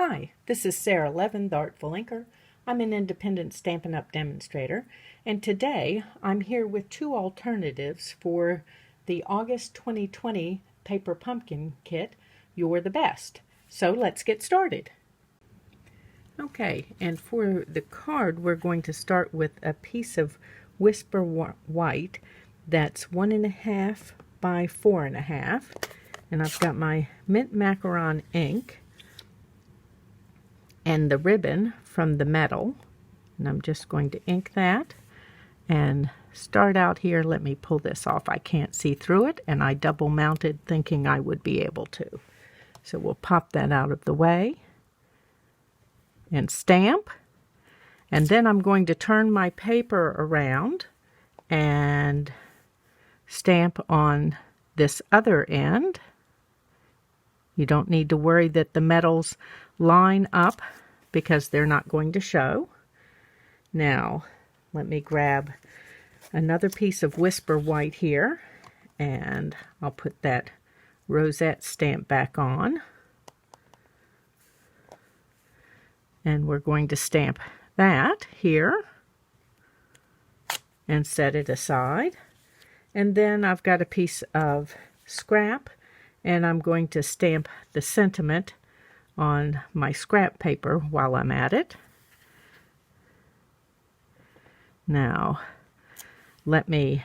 Hi, this is Sara Levin, the Artful Inker. I'm an independent Stampin' Up! Demonstrator, and today I'm here with two alternatives for the August 2020 Paper Pumpkin Kit, You're the Best. So let's get started. Okay, and for the card we're going to start with a piece of Whisper White that's 1.5 by 4.5, and I've got my mint macaron ink and the ribbon from the metal, and I'm just going to ink that and start out here. Let me pull this off. I can't see through it, and I double mounted thinking I would be able to. So we'll pop that out of the way and stamp, and then I'm going to turn my paper around and stamp on this other end. You don't need to worry that the metals line up because they're not going to show. Now, let me grab another piece of Whisper White here, and I'll put that rosette stamp back on. And we're going to stamp that here and set it aside. And then I've got a piece of scrap, and I'm going to stamp the sentiment on my scrap paper while I'm at it. Now, let me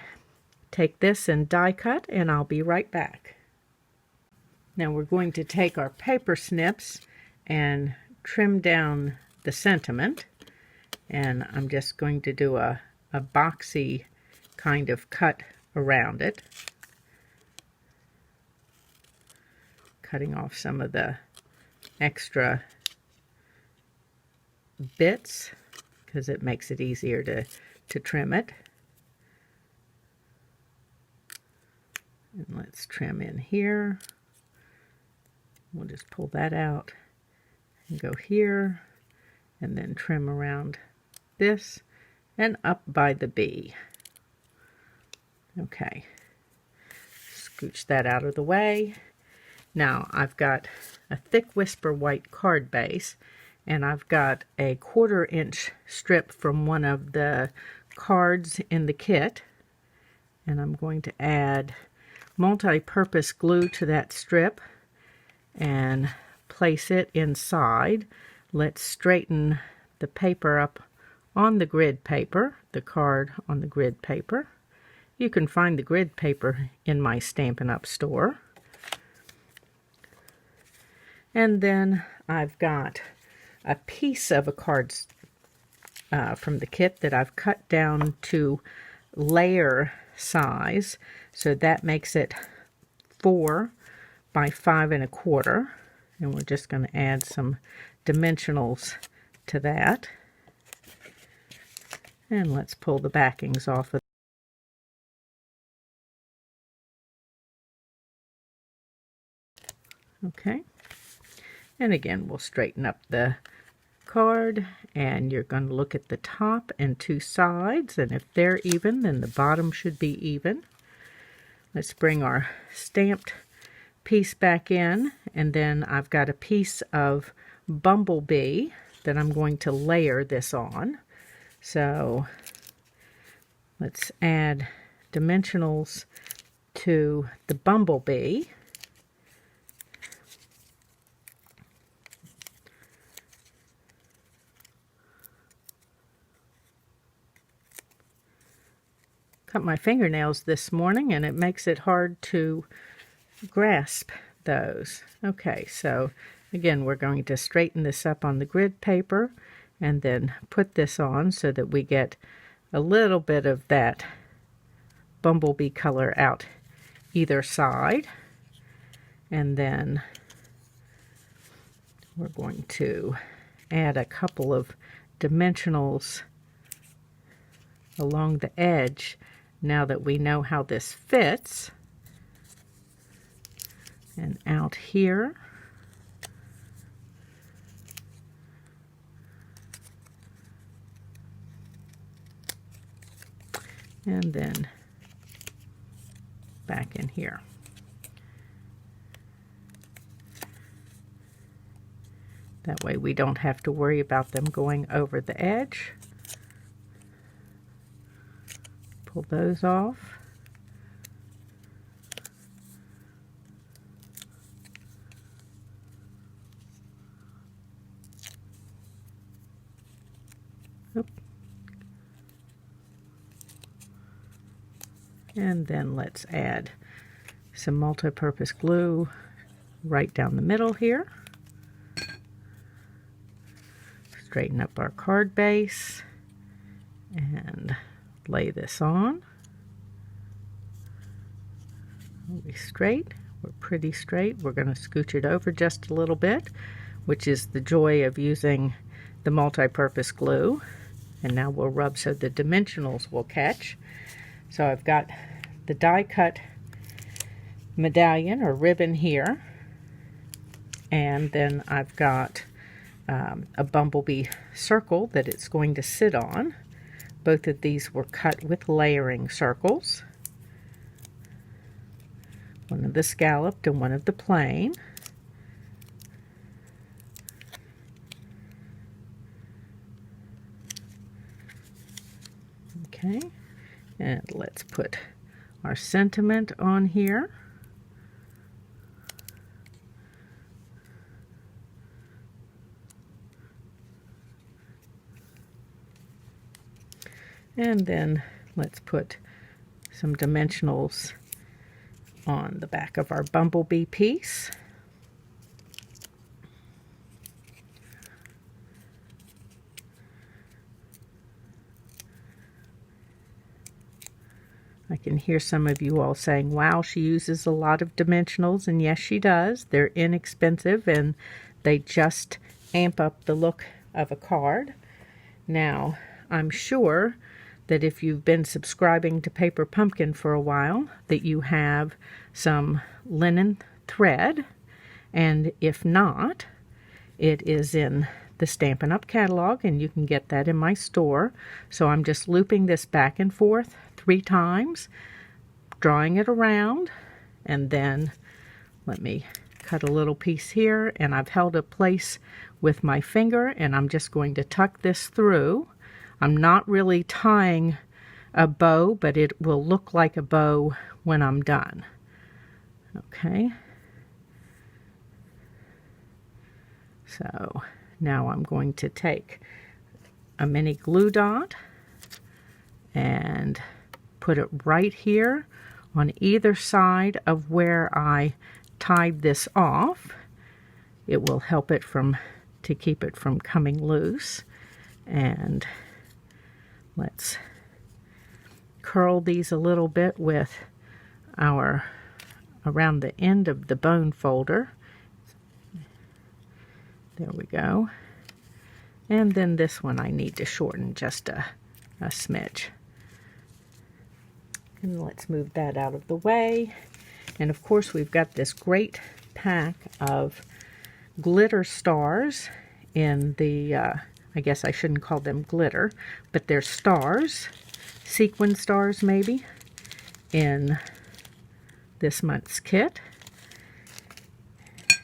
take this and die cut, and I'll be right back. Now we're going to take our paper snips and trim down the sentiment, and I'm just going to do a boxy kind of cut around it, cutting off some of the extra bits because it makes it easier to trim it. And let's trim in here. We'll just pull that out and go here, and then trim around this and up by the B. Okay, scooch that out of the way. Now I've got a thick Whisper White card base, and I've got a 1/4 inch strip from one of the cards in the kit, and I'm going to add multi-purpose glue to that strip and place it inside. Let's straighten the paper up on the grid paper, the card on the grid paper. You can find the grid paper in my Stampin' Up! Store. And then I've got a piece of a card from the kit that I've cut down to layer size, so that makes it 4 by 5.25, and we're just going to add some dimensionals to that. And let's pull the backings off of. Okay, and again we'll straighten up the card, and you're going to look at the top and two sides, and if they're even, then the bottom should be even. Let's bring our stamped piece back in, and then I've got a piece of Bumblebee that I'm going to layer this on. So let's add dimensionals to the Bumblebee. Cut my fingernails this morning, and it makes it hard to grasp those. Okay, so again we're going to straighten this up on the grid paper and then put this on so that we get a little bit of that bumblebee color out either side. And then we're going to add a couple of dimensionals along the edge now that we know how this fits. And out here. And then back in here. That way we don't have to worry about them going over the edge. Pull those off. Oop. And then let's add some multi-purpose glue right down the middle here. Straighten up our card base and lay this on. We'll be straight. We're pretty straight. We're going to scooch it over just a little bit, which is the joy of using the multi-purpose glue. And now we'll rub so the dimensionals will catch. So I've got the die cut medallion or ribbon here, and then I've got a bumblebee circle that it's going to sit on. Both of these were cut with layering circles. One of the scalloped and one of the plain. Okay, and let's put our sentiment on here. And then let's put some dimensionals on the back of our bumblebee piece. I can hear some of you all saying, wow, she uses a lot of dimensionals, and yes, she does. They're inexpensive, and they just amp up the look of a card. Now, I'm sure that if you've been subscribing to Paper Pumpkin for a while, that you have some linen thread, and if not, it is in the Stampin' Up catalog, and you can get that in my store. So I'm just looping this back and forth 3 times, drawing it around, and then let me cut a little piece here, and I've held a place with my finger, and I'm just going to tuck this through. I'm not really tying a bow, but it will look like a bow when I'm done. Okay. So now I'm going to take a mini glue dot and put it right here on either side of where I tied this off. It will help it to keep it from coming loose. And let's curl these a little bit with around the end of the bone folder. There we go. And then this one I need to shorten just a smidge. And let's move that out of the way. And of course we've got this great pack of glitter stars in the I guess I shouldn't call them glitter, but they're stars, sequin stars maybe, in this month's kit.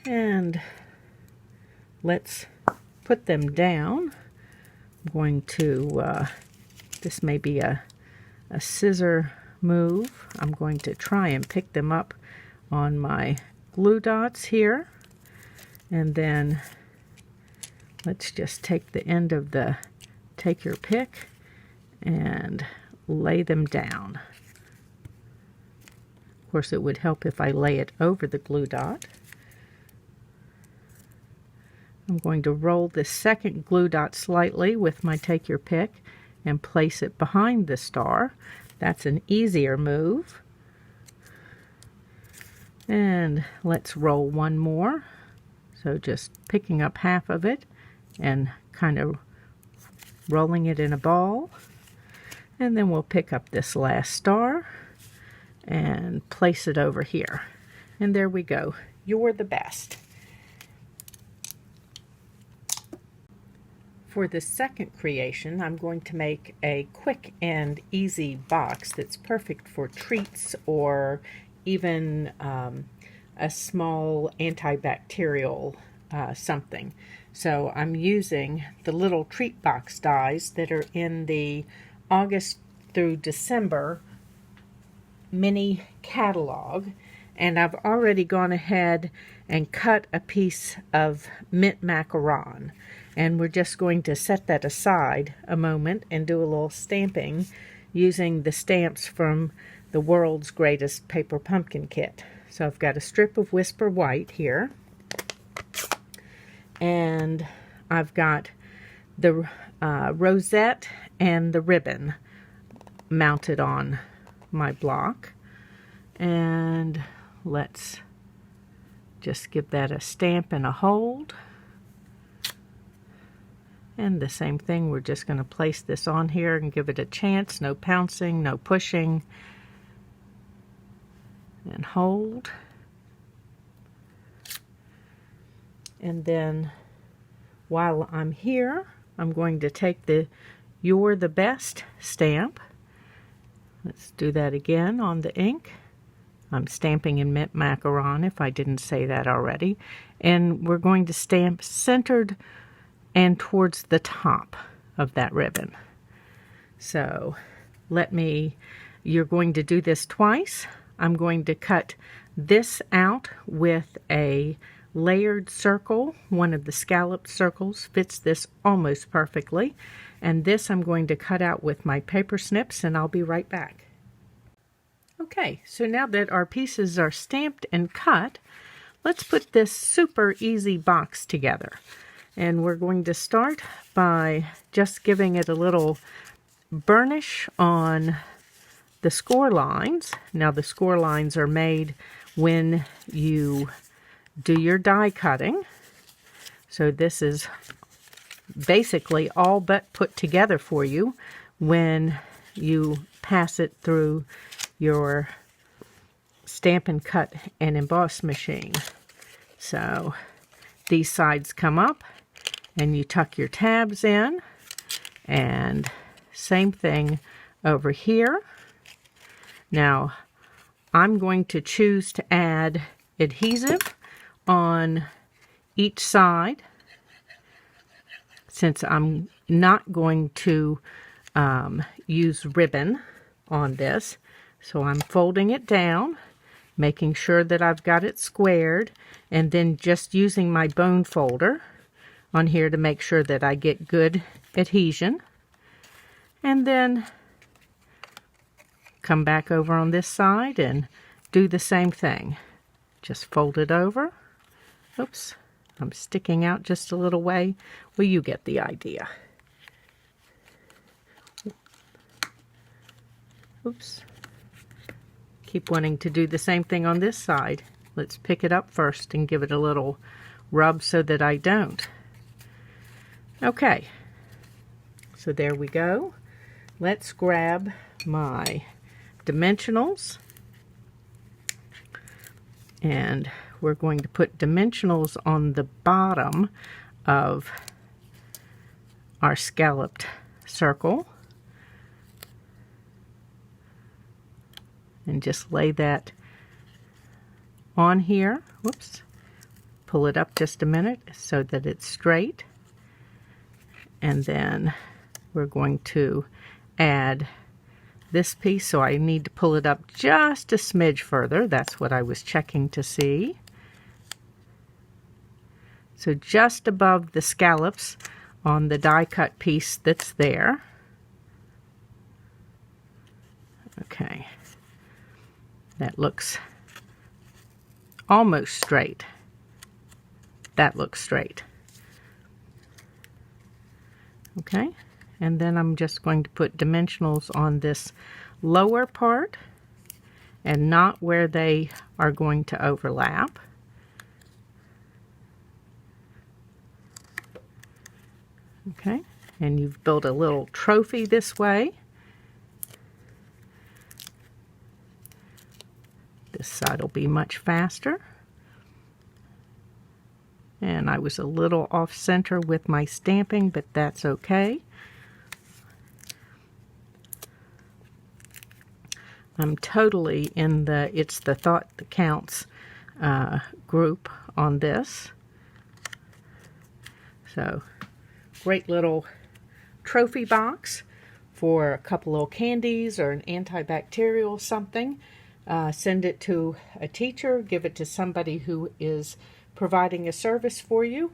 And let's put them down. I'm going to, this may be a scissor move. I'm going to try and pick them up on my glue dots here, and then let's just take the end of the take your pick and lay them down. Of course, it would help if I lay it over the glue dot. I'm going to roll the second glue dot slightly with my take your pick and place it behind the star. That's an easier move. And let's roll one more. So just picking up half of it and kind of rolling it in a ball. And then we'll pick up this last star and place it over here. And there we go. You're the best. For the second creation, I'm going to make a quick and easy box that's perfect for treats or even a small antibacterial something. So I'm using the little treat box dies that are in the August through December mini catalog, and I've already gone ahead and cut a piece of mint macaron, and we're just going to set that aside a moment and do a little stamping using the stamps from the World's Greatest Paper Pumpkin Kit. So I've got a strip of Whisper White here, and I've got the rosette and the ribbon mounted on my block, and let's just give that a stamp and a hold. And the same thing, we're just going to place this on here and give it a chance. No pouncing, no pushing, and hold. And then while I'm here, I'm going to take the You're the Best stamp. Let's do that again on the ink. I'm stamping in mint macaron, if I didn't say that already. And we're going to stamp centered and towards the top of that ribbon. So you're going to do this twice. I'm going to cut this out with a layered circle. One of the scalloped circles fits this almost perfectly. And this I'm going to cut out with my paper snips, and I'll be right back. Okay, so now that our pieces are stamped and cut, let's put this super easy box together. And we're going to start by just giving it a little burnish on the score lines. Now the score lines are made when you do your die cutting. So this is basically all but put together for you when you pass it through your Stampin' Cut and Emboss machine. So these sides come up and you tuck your tabs in, and same thing over here. Now I'm going to choose to add adhesive on each side, since I'm not going to use ribbon on this. So I'm folding it down, making sure that I've got it squared, and then just using my bone folder on here to make sure that I get good adhesion. And then come back over on this side and do the same thing. Just fold it over. Oops, I'm sticking out just a little way. Well, you get the idea. Oops. Keep wanting to do the same thing on this side. Let's pick it up first and give it a little rub so that I don't. Okay, so there we go. Let's grab my dimensionals, and we're going to put dimensionals on the bottom of our scalloped circle, and just lay that on here. Whoops. Pull it up just a minute so that it's straight. And then we're going to add this piece, so I need to pull it up just a smidge further. That's what I was checking to see. So just above the scallops on the die cut piece that's there. Okay. That looks almost straight. That looks straight. Okay, and then I'm just going to put dimensionals on this lower part and not where they are going to overlap. Okay, and you've built a little trophy this way. This side will be much faster. And I was a little off center with my stamping, but that's okay. I'm totally in the It's the Thought That Counts group on this. So, great little trophy box for a couple little candies or an antibacterial something. Send it to a teacher, give it to somebody who is providing a service for you,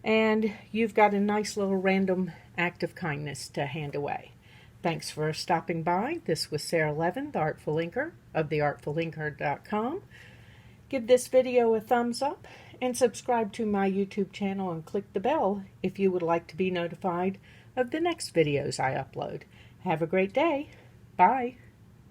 and you've got a nice little random act of kindness to hand away. Thanks for stopping by. This was Sara Levin, the Artful Inker of theartfulinker.com. Give this video a thumbs up and subscribe to my YouTube channel and click the bell if you would like to be notified of the next videos I upload. Have a great day. Bye.